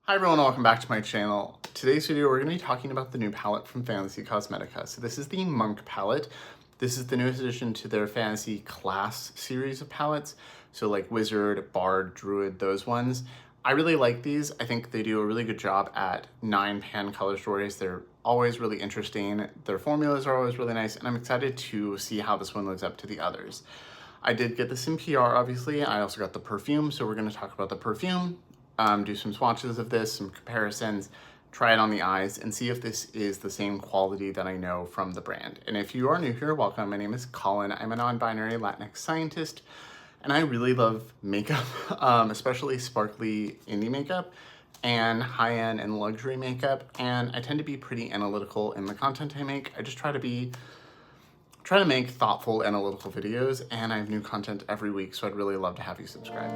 Hi everyone, welcome back to my channel. Today's video we're going to be talking about the new palette from Fantasy Cosmetica. So this is the Monk palette. This is the newest addition to their Fantasy class series of palettes. So like Wizard, Bard, Druid, those ones. I really like these. I think they do a really good job at 9-pan color stories. They're always really interesting. Their formulas are always really nice, and I'm excited to see how this one lives up to the others. I did get this in PR, obviously. I also got the perfume, so we're going to talk about the perfume. Do some swatches of this, some comparisons, try it on the eyes, and see if this is the same quality that I know from the brand. And if you are new here, welcome. My name is Colin. I'm a non-binary Latinx scientist, and I really love makeup, especially sparkly indie makeup and high-end and luxury makeup. And I tend to be pretty analytical in the content I make. I just try to make thoughtful, analytical videos, and I have new content every week, so I'd really love to have you subscribe.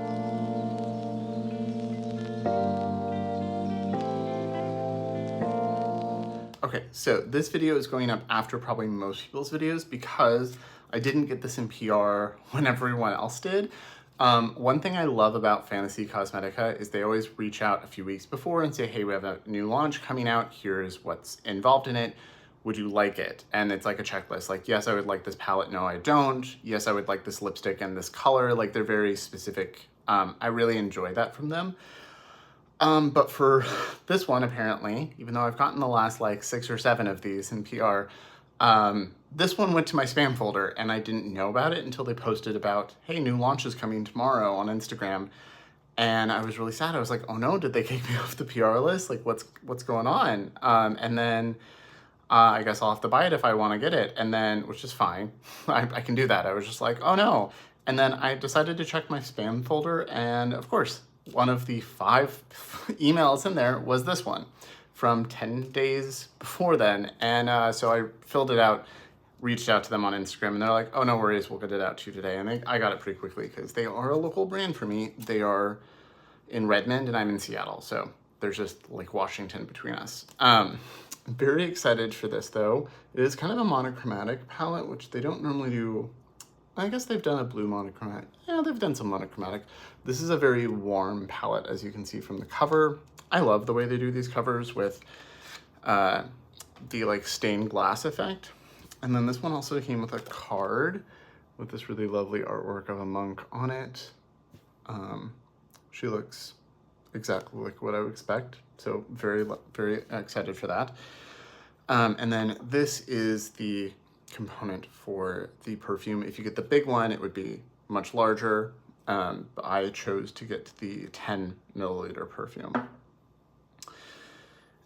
Okay, so this video is going up after probably most people's videos because I didn't get this in PR when everyone else did. One thing I love about Fantasy Cosmetica is they always reach out a few weeks before and say, hey, we have a new launch coming out. Here's what's involved in it. Would you like it? And it's like a checklist. Like, yes, I would like this palette. No, I don't. Yes, I would like this lipstick and this color. Like, they're very specific. I really enjoy that from them. But for this one, apparently, even though I've gotten the last like 6 or 7 of these in PR, this one went to my spam folder and I didn't know about it until they posted about, hey, new launch is coming tomorrow on Instagram. And I was really sad. I was like, oh no, did they kick me off the PR list? Like, what's going on? And then I guess I'll have to buy it if I want to get it. And then, which is fine. I can do that. I was just like, oh no. And then I decided to check my spam folder, and of course, one of the 5 emails in there was this one from 10 days before then. And so I filled it out, reached out to them on Instagram, and they're like, oh, no worries, we'll get it out to you today. And I got it pretty quickly because they are a local brand for me. They are in Redmond and I'm in Seattle. So there's just like Washington between us. I'm very excited for this though. It is kind of a monochromatic palette, which they don't normally do. I guess they've done a blue monochromatic. Yeah, they've done some monochromatic. This is a very warm palette, as you can see from the cover. I love the way they do these covers with the like stained glass effect. And then this one also came with a card with this really lovely artwork of a monk on it. She looks exactly like what I would expect. So very, very excited for that. And then this is the component for the perfume. If you get the big one, it would be much larger. But I chose to get the 10 milliliter perfume.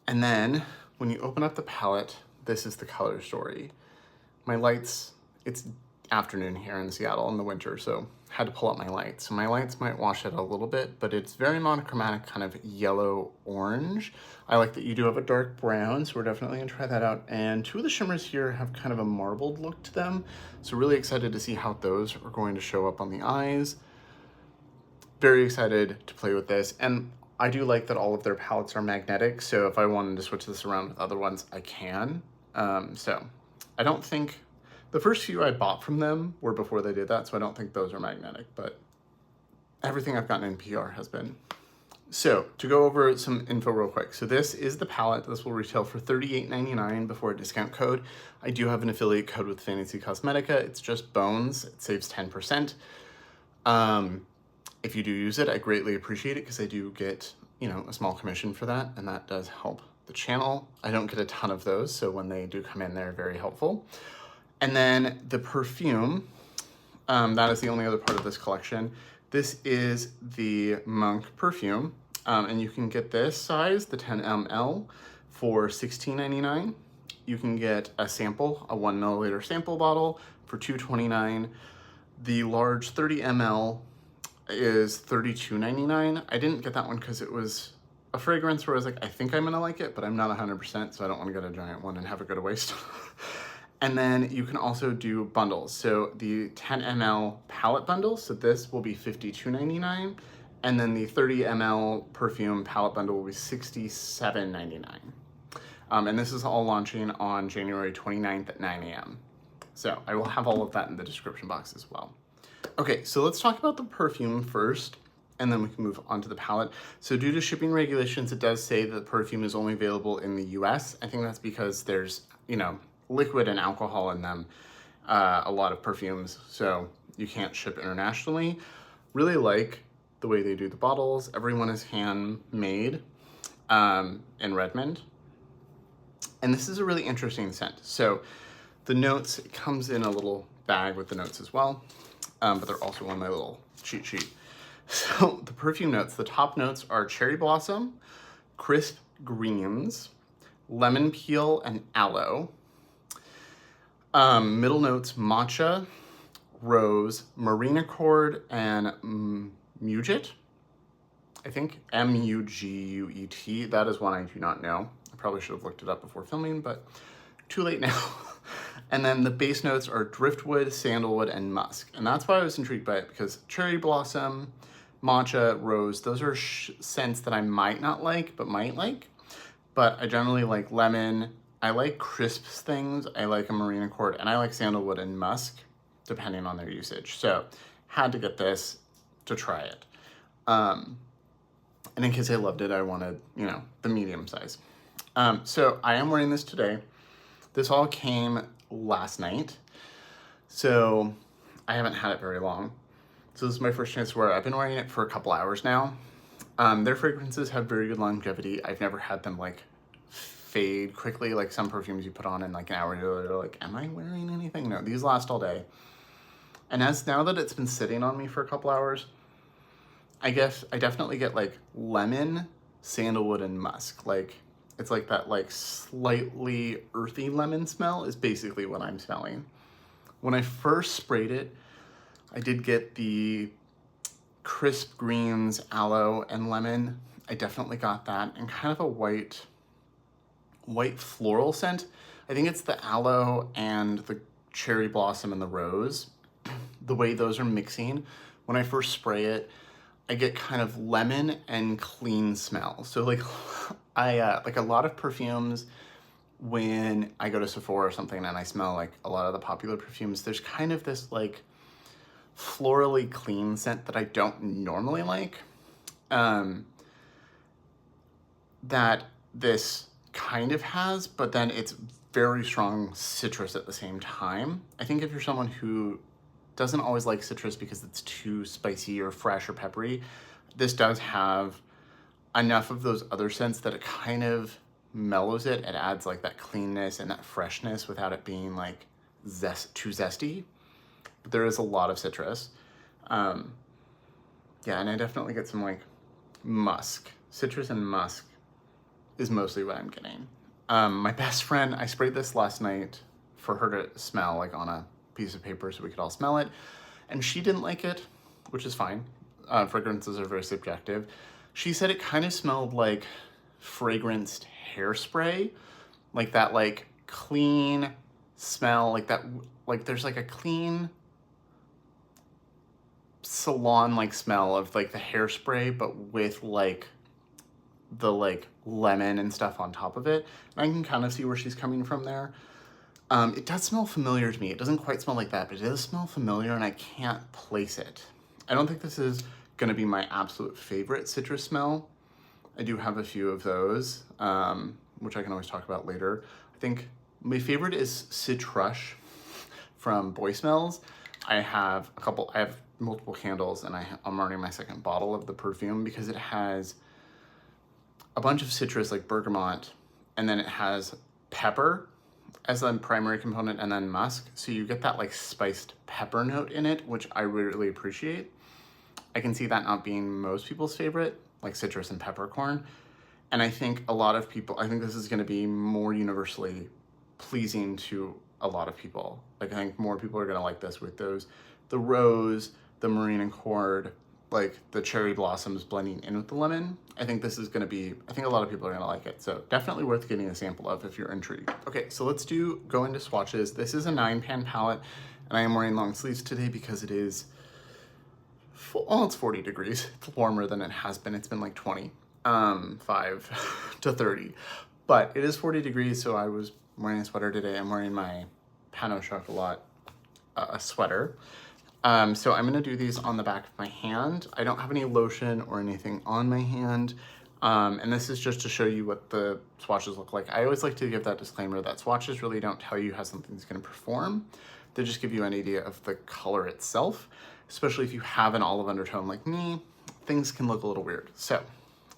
And then when you open up the palette, this is the color story. My lights, it's afternoon here in Seattle in the winter, so I had to pull up my lights. So my lights might wash it a little bit, but it's very monochromatic, kind of yellow-orange. I like that you do have a dark brown, so we're definitely gonna try that out. And 2 of the shimmers here have kind of a marbled look to them, so really excited to see how those are going to show up on the eyes. Very excited to play with this. And I do like that all of their palettes are magnetic, so if I wanted to switch this around with other ones, I can. So I don't think, the first few I bought from them were before they did that, so I don't think those are magnetic, but everything I've gotten in PR has been. So to go over some info real quick. So this is the palette. This will retail for $38.99 before a discount code. I do have an affiliate code with Fantasy Cosmetica. It's just Bones. It saves 10%. If you do use it, I greatly appreciate it because I do get, you know, a small commission for that, and that does help the channel. I don't get a ton of those, so when they do come in, they're very helpful. And then the perfume, that is the only other part of this collection. This is the Monk perfume, and you can get this size, the 10 ml, for $16.99. You can get a sample, a 1 milliliter sample bottle for $2.29. The large 30 ml is $32.99. I didn't get that one because it was a fragrance where I was like, I think I'm gonna like it, but I'm not 100%, so I don't wanna get a giant one and have it go to waste. And then you can also do bundles. So the 10 ml palette bundle, so this will be $52.99. And then the 30 ml perfume palette bundle will be $67.99. And this is all launching on January 29th at 9 a.m. So I will have all of that in the description box as well. Okay, so let's talk about the perfume first. and then we can move on to the palette. So due to shipping regulations, it does say that the perfume is only available in the US. I think that's because there's, you know, liquid and alcohol in them, a lot of perfumes, so you can't ship internationally. Really like the way they do the bottles. Everyone is handmade in Redmond. And this is a really interesting scent. So the notes, it comes in a little bag with the notes as well, but they're also on my little cheat sheet. So the perfume notes, the top notes are cherry blossom, crisp greens, lemon peel, and aloe. Middle notes, matcha, rose, marine accord, and muguet. I think M-U-G-U-E-T. That is one I do not know. I probably should have looked it up before filming, but too late now. And then the base notes are driftwood, sandalwood, and musk. And that's why I was intrigued by it, because cherry blossom, matcha, rose, those are scents that I might not like, but might like. But I generally like lemon. I like crisp things. I like a marine accord, and I like sandalwood and musk, depending on their usage. So had to get this to try it. And in case I loved it, I wanted, you know, the medium size. So I am wearing this today. This all came last night, so I haven't had it very long. So this is my first chance to wear it. I've been wearing it for a couple hours now. Their fragrances have very good longevity. I've never had them like fade quickly, like some perfumes you put on in like an hour, you're like, am I wearing anything? No, these last all day. And now that it's been sitting on me for a couple hours, I guess I definitely get like lemon, sandalwood, and musk. Like it's like that like slightly earthy lemon smell is basically what I'm smelling. When I first sprayed it, I did get the crisp greens, aloe, and lemon. I definitely got that, and kind of a white floral scent. I think it's the aloe and the cherry blossom and the rose. The way those are mixing, when I first spray it, I get kind of lemon and clean smell. So like I like a lot of perfumes, when I go to Sephora or something and I smell like a lot of the popular perfumes, there's kind of this like florally clean scent that I don't normally like, that this kind of has, but then it's very strong citrus at the same time. I think if you're someone who doesn't always like citrus because it's too spicy or fresh or peppery, this does have enough of those other scents that it kind of mellows it. It adds like that cleanness and that freshness without it being like too zesty. But there is a lot of citrus. Yeah, and I definitely get some like musk. Citrus and musk is mostly what I'm getting. My best friend, I sprayed this last night for her to smell like on a piece of paper so we could all smell it. And she didn't like it, which is fine. Fragrances are very subjective. She said it kind of smelled like fragranced hairspray, like that like clean smell, like that, like there's like a clean salon like smell of like the hairspray, but with like the like lemon and stuff on top of it. And I can kind of see where she's coming from there. It does smell familiar to me. It doesn't quite smell like that, but it does smell familiar, and I can't place it. I don't think this is gonna be my absolute favorite citrus smell. I do have a few of those, which I can always talk about later. I think my favorite is Citrush from Boy Smells. I have multiple candles, and I'm running my second bottle of the perfume because it has a bunch of citrus like bergamot, and then it has pepper as a primary component, and then musk. So you get that like spiced pepper note in it, which I really appreciate. I can see that not being most people's favorite, like citrus and peppercorn. And I think a lot of people, I think this is gonna be more universally pleasing to a lot of people. Like I think more people are gonna like this with those, the rose, the marine accord, like the cherry blossoms blending in with the lemon. I think this is gonna be, I think a lot of people are gonna like it. So definitely worth getting a sample of if you're intrigued. Okay, so let's go into swatches. This is a 9-pan palette, and I am wearing long sleeves today because it is, well, it's 40 degrees. It's warmer than it has been. It's been like 25 to 30, but it is 40 degrees. So I was wearing a sweater today. I'm wearing my Pano Chocolat sweater. So I'm gonna do these on the back of my hand. I don't have any lotion or anything on my hand. And this is just to show you what the swatches look like. I always like to give that disclaimer that swatches really don't tell you how something's gonna perform. They just give you an idea of the color itself, especially if you have an olive undertone like me, things can look a little weird. So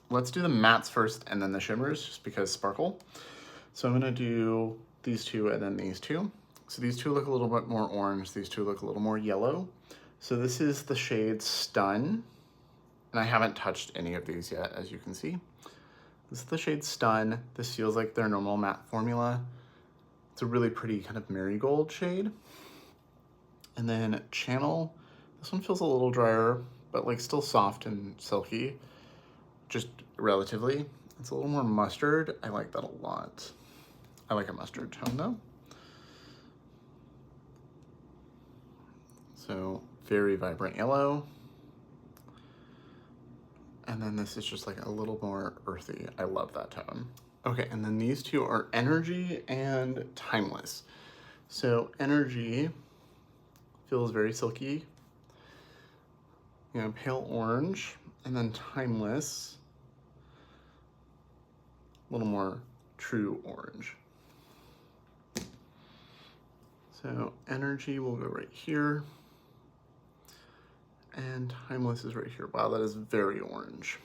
let's do the mattes first and then the shimmers, just because sparkle. So I'm gonna do these two and then these two. So these two look a little bit more orange, these two look a little more yellow. So this is the shade Stun, and I haven't touched any of these yet, as you can see. This is the shade Stun. This feels like their normal matte formula. It's a really pretty kind of marigold shade. And then Channel, this one feels a little drier, but like still soft and silky, just relatively. It's a little more mustard. I like that a lot. I like a mustard tone though. So very vibrant yellow. And then this is just like a little more earthy. I love that tone. Okay, and then these two are Energy and Timeless. So Energy feels very silky, you know, pale orange, and then Timeless, a little more true orange. So Energy will go right here, and Timeless is right here. Wow, that is very orange.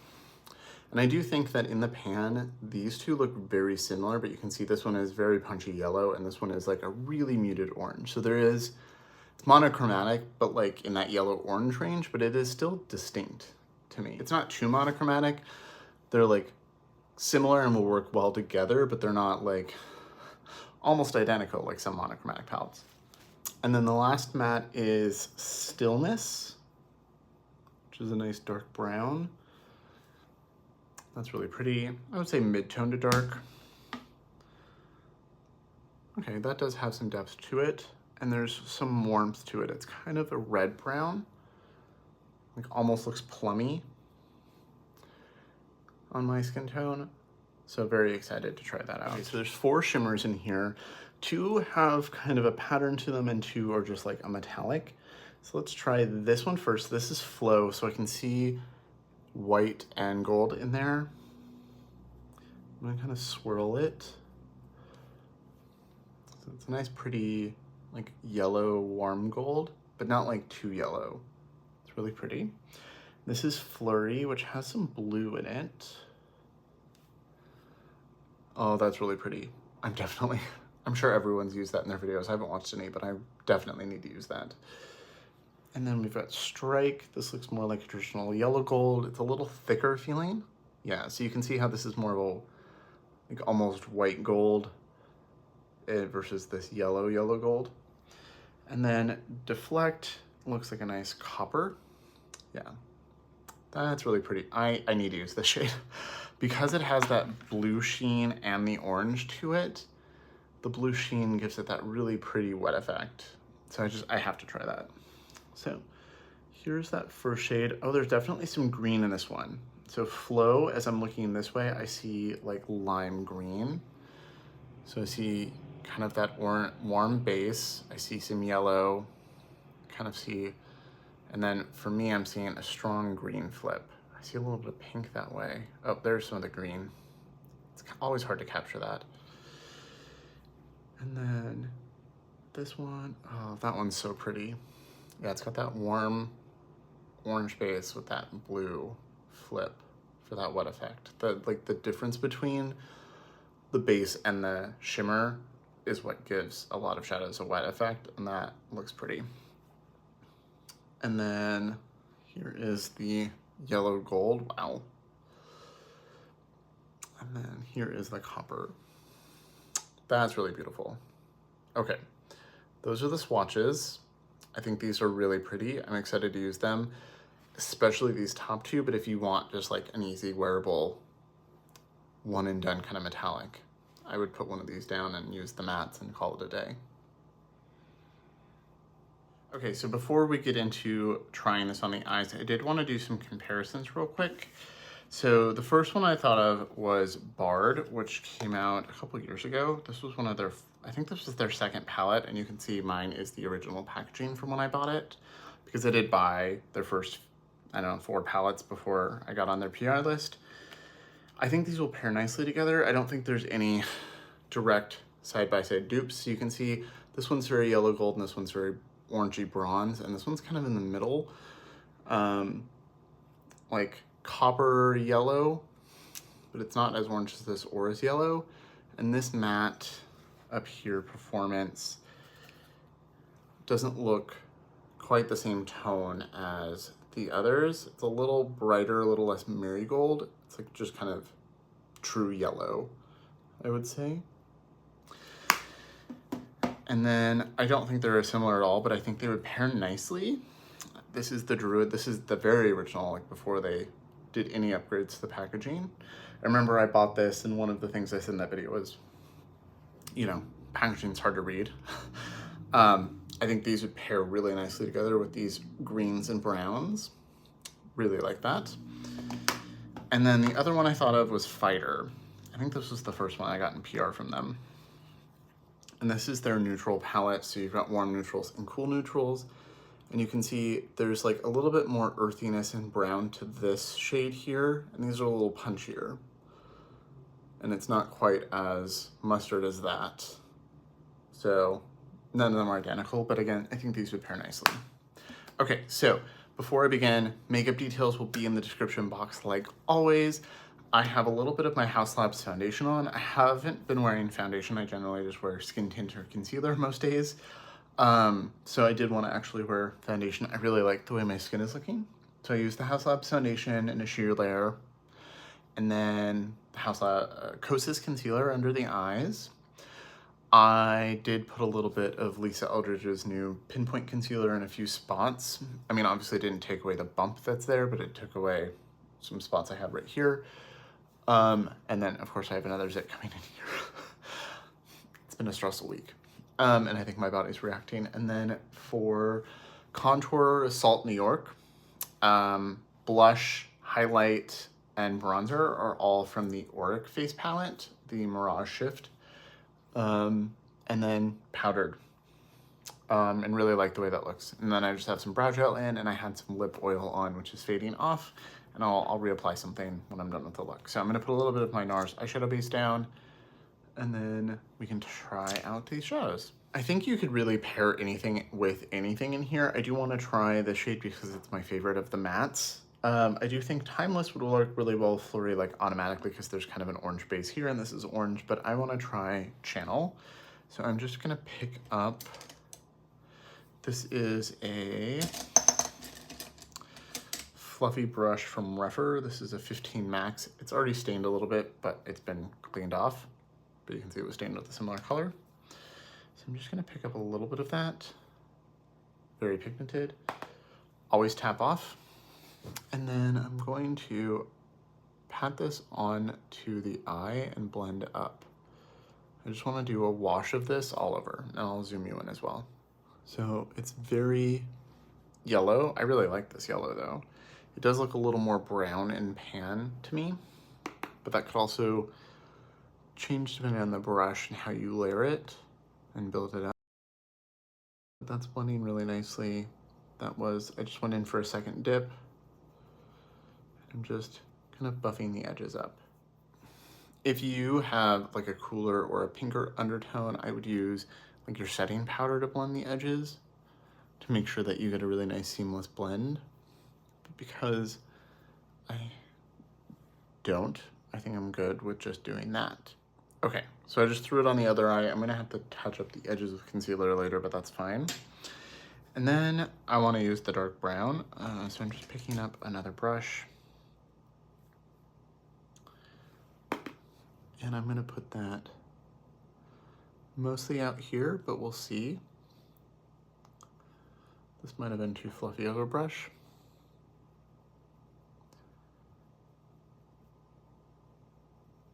And I do think that in the pan, these two look very similar, but you can see this one is very punchy yellow, and this one is like a really muted orange. So there is, it's monochromatic, but like in that yellow-orange range, but it is still distinct to me. It's not too monochromatic. They're like similar and will work well together, but they're not like almost identical like some monochromatic palettes. And then the last matte is Stillness, which is a nice dark brown. That's really pretty. I would say mid-tone to dark. Okay, that does have some depth to it, and there's some warmth to it. It's kind of a red brown, like almost looks plummy on my skin tone. So very excited to try that out. Okay, so there's 4 shimmers in here. 2 have kind of a pattern to them and 2 are just like a metallic. So let's try this one first. This is Flow, so I can see white and gold in there. I'm gonna kind of swirl it. So it's a nice pretty like yellow warm gold, but not like too yellow. It's really pretty. This is Flurry, which has some blue in it. Oh, that's really pretty. I'm sure everyone's used that in their videos. I haven't watched any, but I definitely need to use that. And then we've got Strike. This looks more like a traditional yellow gold. It's a little thicker feeling. Yeah, so you can see how this is more of a like almost white gold versus this yellow gold. And then Deflect looks like a nice copper. Yeah, that's really pretty. I need to use this shade. Because it has that blue sheen and the orange to it, the blue sheen gives it that really pretty wet effect. So I have to try that. So here's that first shade. Oh, there's definitely some green in this one. So Flow, as I'm looking this way, I see like lime green. So I see kind of that warm base. I see some yellow, kind of see, and then for me, I'm seeing a strong green flip. I see a little bit of pink that way. Oh, there's some of the green. It's always hard to capture that. And then this one, oh, that one's so pretty. Yeah, it's got that warm orange base with that blue flip for that wet effect. The difference between the base and the shimmer is what gives a lot of shadows a wet effect, and that looks pretty. And then here is the yellow gold, wow. And then here is the copper. That's really beautiful. Okay, those are the swatches. I think these are really pretty. I'm excited to use them, especially these top 2, but if you want just like an easy wearable, one and done kind of metallic, I would put one of these down and use the mattes and call it a day. Okay, so before we get into trying this on the eyes, I did want to do some comparisons real quick. So the first one I thought of was Bard, which came out a couple years ago. This was one of their, I think this was their second palette, and you can see mine is the original packaging from when I bought it. because I did buy their first, I don't know, 4 palettes before I got on their PR list. I think these will pair nicely together. I don't think there's any direct side-by-side dupes. So you can see this one's very yellow gold and this one's very orangey bronze, and this one's kind of in the middle, like copper yellow, but it's not as orange as this or as yellow. And this matte up here, Performance, doesn't look quite the same tone as the others. It's a little brighter, a little less marigold. It's like just kind of true yellow, I would say. And then I don't think they're similar at all, but I think they would pair nicely. This is the Druid. This is the very original, like before they did any upgrades to the packaging. I remember I bought this, and one of the things I said in that video was, you know, packaging's hard to read. I think these would pair really nicely together with these greens and browns. Really like that. And then the other one I thought of was Fighter. I think this was the first one I got in PR from them. And this is their neutral palette. So you've got warm neutrals and cool neutrals. And you can see there's like a little bit more earthiness and brown to this shade here. And these are a little punchier. And it's not quite as mustard as that. So none of them are identical, but again, I think these would pair nicely. Okay, so before I begin, makeup details will be in the description box like always. I have a little bit of my House Labs foundation on. I haven't been wearing foundation. I generally just wear skin tint or concealer most days. So I did want to actually wear foundation. I really like the way my skin is looking. So I used the House Labs foundation in a sheer layer, and then the House Labs Kosas concealer under the eyes. I did put a little bit of Lisa Eldridge's new Pinpoint Concealer in a few spots. I mean, obviously it didn't take away the bump that's there, but it took away some spots I had right here. And then, of course, I have another zit coming in here. It's been a stressful week. And I think my body's reacting. And then for contour, Salt New York, blush, highlight, and bronzer are all from the Auric face palette, the Mirage Shift. And then powdered, and really like the way that looks. And then I just have some brow gel in, and I had some lip oil on, which is fading off, and I'll reapply something when I'm done with the look. So I'm gonna put a little bit of my NARS eyeshadow base down, and then we can try out these shadows. I think you could really pair anything with anything in here. I do want to try this shade because it's my favorite of the mattes. I do think Timeless would work really well with Flurry, like automatically, because there's kind of an orange base here and this is orange, but I want to try Channel. So I'm just going to pick up, this is a fluffy brush from Refer. This is a 15 Max. It's already stained a little bit, but it's been cleaned off, but you can see it was stained with a similar color. So I'm just going to pick up a little bit of that. Very pigmented. Always tap off. And then I'm going to pat this on to the eye and blend up. I just want to do a wash of this all over, and I'll zoom you in as well. So it's very yellow. I really like this yellow though. It does look a little more brown in pan to me, but that could also change depending on the brush and how you layer it and build it up. But that's blending really nicely. I just went in for a second dip. I'm just kind of buffing the edges up. If you have like a cooler or a pinker undertone, I would use like your setting powder to blend the edges to make sure that you get a really nice seamless blend. But because I don't, I think I'm good with just doing that. Okay, so I just threw it on the other eye. I'm gonna have to touch up the edges with concealer later, but that's fine. And then I wanna use the dark brown. So I'm just picking up another brush. And I'm gonna put that mostly out here, but we'll see. This might have been too fluffy of a brush.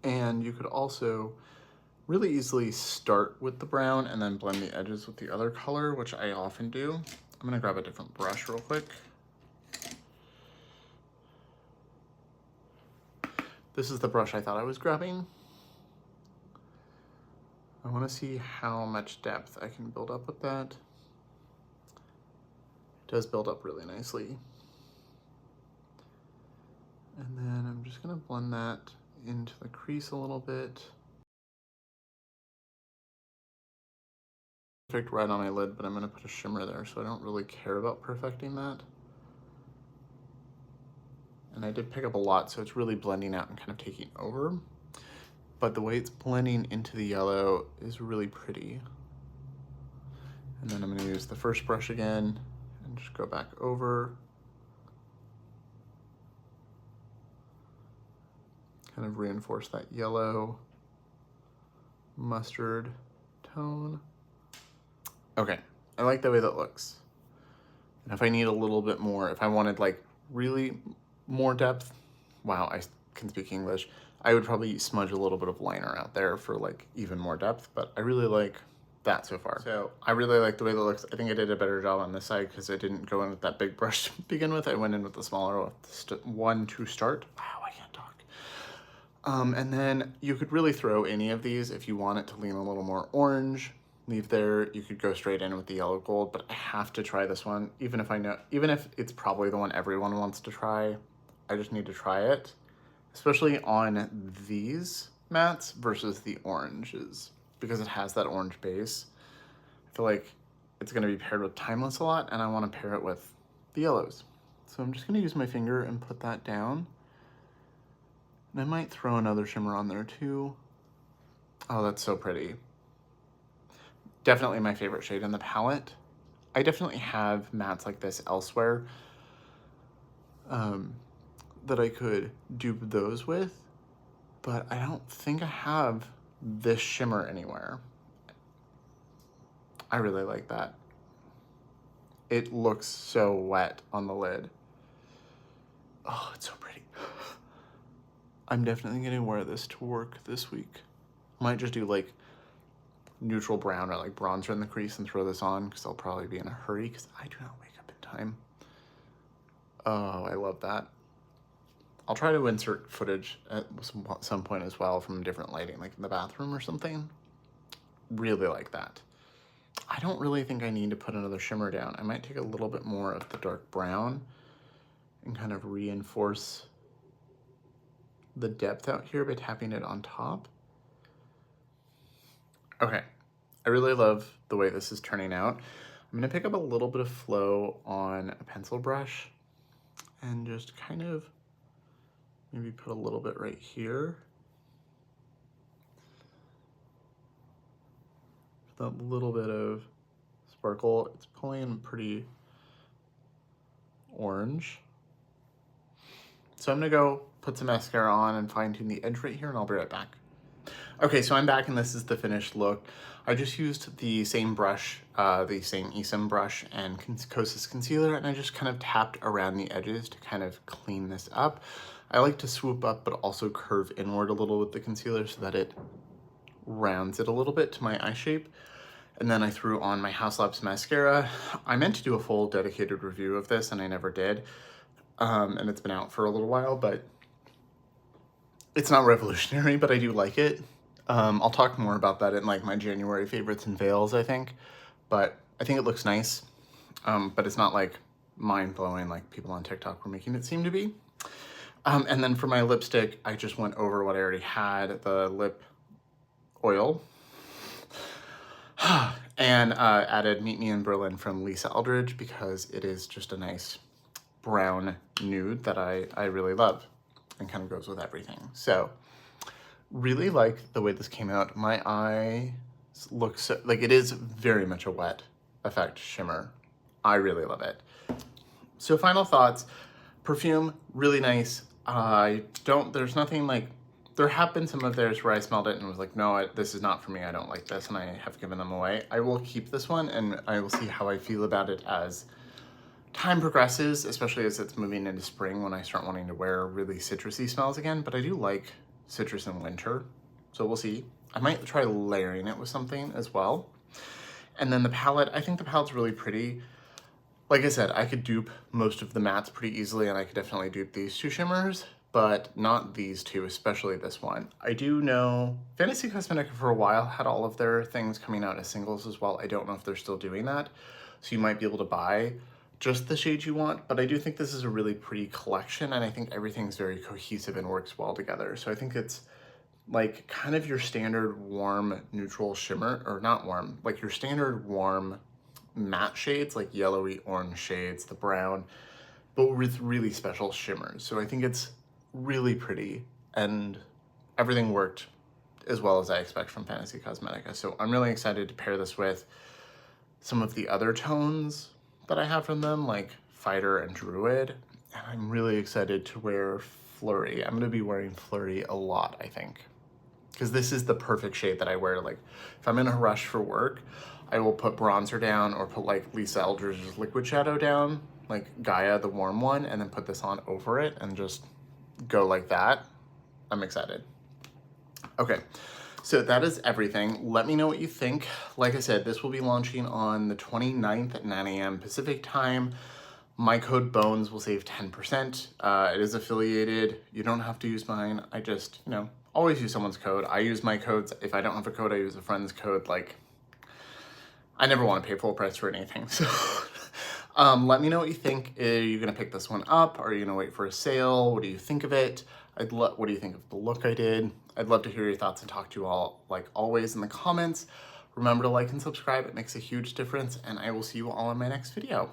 And you could also really easily start with the brown and then blend the edges with the other color, which I often do. I'm gonna grab a different brush real quick. This is the brush I thought I was grabbing. I want to see how much depth I can build up with that. It does build up really nicely. And then I'm just gonna blend that into the crease a little bit. Perfect right on my lid, but I'm gonna put a shimmer there, so I don't really care about perfecting that. And I did pick up a lot, so it's really blending out and kind of taking over. But the way it's blending into the yellow is really pretty. And then I'm gonna use the first brush again and just go back over. Kind of reinforce that yellow mustard tone. Okay, I like the way that looks. And if I need a little bit more, if I wanted like really more depth, wow, I can speak English, I would probably smudge a little bit of liner out there for like even more depth, but I really like that so far. So I really like the way that looks. I think I did a better job on this side because I didn't go in with that big brush to begin with. I went in with the smaller one to start. Wow, I can't talk. And then you could really throw any of these if you want it to lean a little more orange. Leave there. You could go straight in with the yellow gold, but I have to try this one, even if it's probably the one everyone wants to try. I just need to try it, especially on these mattes versus the oranges, because it has that orange base. I feel like it's going to be paired with Timeless a lot, and I want to pair it with the yellows. So I'm just going to use my finger and put that down. And I might throw another shimmer on there too. Oh, that's so pretty. Definitely my favorite shade in the palette. I definitely have mattes like this elsewhere that I could dupe those with, but I don't think I have this shimmer anywhere. I really like that. It looks so wet on the lid. Oh, it's so pretty. I'm definitely gonna wear this to work this week. Might just do like neutral brown or like bronzer in the crease and throw this on because I'll probably be in a hurry because I do not wake up in time. Oh, I love that. I'll try to insert footage at some point as well from different lighting, like in the bathroom or something. Really like that. I don't really think I need to put another shimmer down. I might take a little bit more of the dark brown and kind of reinforce the depth out here by tapping it on top. Okay, I really love the way this is turning out. I'm gonna pick up a little bit of flow on a pencil brush and just kind of maybe put a little bit right here. That little bit of sparkle. It's pulling pretty orange. So I'm gonna go put some mascara on and fine tune the edge right here and I'll be right back. Okay, so I'm back and this is the finished look. I just used the same brush, the same Esom brush and Kosas concealer, and I just kind of tapped around the edges to kind of clean this up. I like to swoop up but also curve inward a little with the concealer so that it rounds it a little bit to my eye shape. And then I threw on my Haus Labs mascara. I meant to do a full dedicated review of this and I never did. And it's been out for a little while, but it's not revolutionary, but I do like it. I'll talk more about that in like my January favorites and fails, I think. But I think it looks nice, but it's not like mind-blowing like people on TikTok were making it seem to be. And then for my lipstick, I just went over what I already had, the lip oil. And added Meet Me in Berlin from Lisa Eldridge because it is just a nice brown nude that I really love and kind of goes with everything. So really like the way this came out. My eye looks so, like it is very much a wet effect shimmer. I really love it. So final thoughts, perfume, really nice. There's nothing like, there have been some of theirs where I smelled it and was like, no, this is not for me. I don't like this. And I have given them away. I will keep this one and I will see how I feel about it as time progresses, especially as it's moving into spring when I start wanting to wear really citrusy smells again. But I do like citrus in winter. So we'll see. I might try layering it with something as well. And then the palette, I think the palette's really pretty. Like I said, I could dupe most of the mattes pretty easily and I could definitely dupe these two shimmers, but not these two, especially this one. I do know Fantasy Cosmetica for a while had all of their things coming out as singles as well. I don't know if they're still doing that. So you might be able to buy just the shades you want, but I do think this is a really pretty collection, and I think everything's very cohesive and works well together. So I think it's like kind of your standard warm neutral shimmer, or not warm, like your standard warm matte shades, like yellowy orange shades, the brown, but with really special shimmers. So I think it's really pretty, and everything worked as well as I expect from Fantasy Cosmetica. So I'm really excited to pair this with some of the other tones that I have from them, like Fighter and Druid. And I'm really excited to wear Flurry. I'm gonna be wearing Flurry a lot, I think. Because this is the perfect shade that I wear. Like, if I'm in a rush for work, I will put bronzer down or put like Lisa Eldridge's liquid shadow down, like Gaia, the warm one, and then put this on over it and just go like that. I'm excited. Okay, so that is everything. Let me know what you think. Like I said, this will be launching on the 29th at 9 a.m. Pacific time. My code BONES will save 10%. It is affiliated. You don't have to use mine. I just, always use someone's code. I use my codes. If I don't have a code, I use a friend's code. Like, I never want to pay full price for anything. So let me know what you think. Are you going to pick this one up? Are you going to wait for a sale? What do you think of it? What do you think of the look I did? I'd love to hear your thoughts and talk to you all, like always, in the comments. Remember to like and subscribe. It makes a huge difference, and I will see you all in my next video.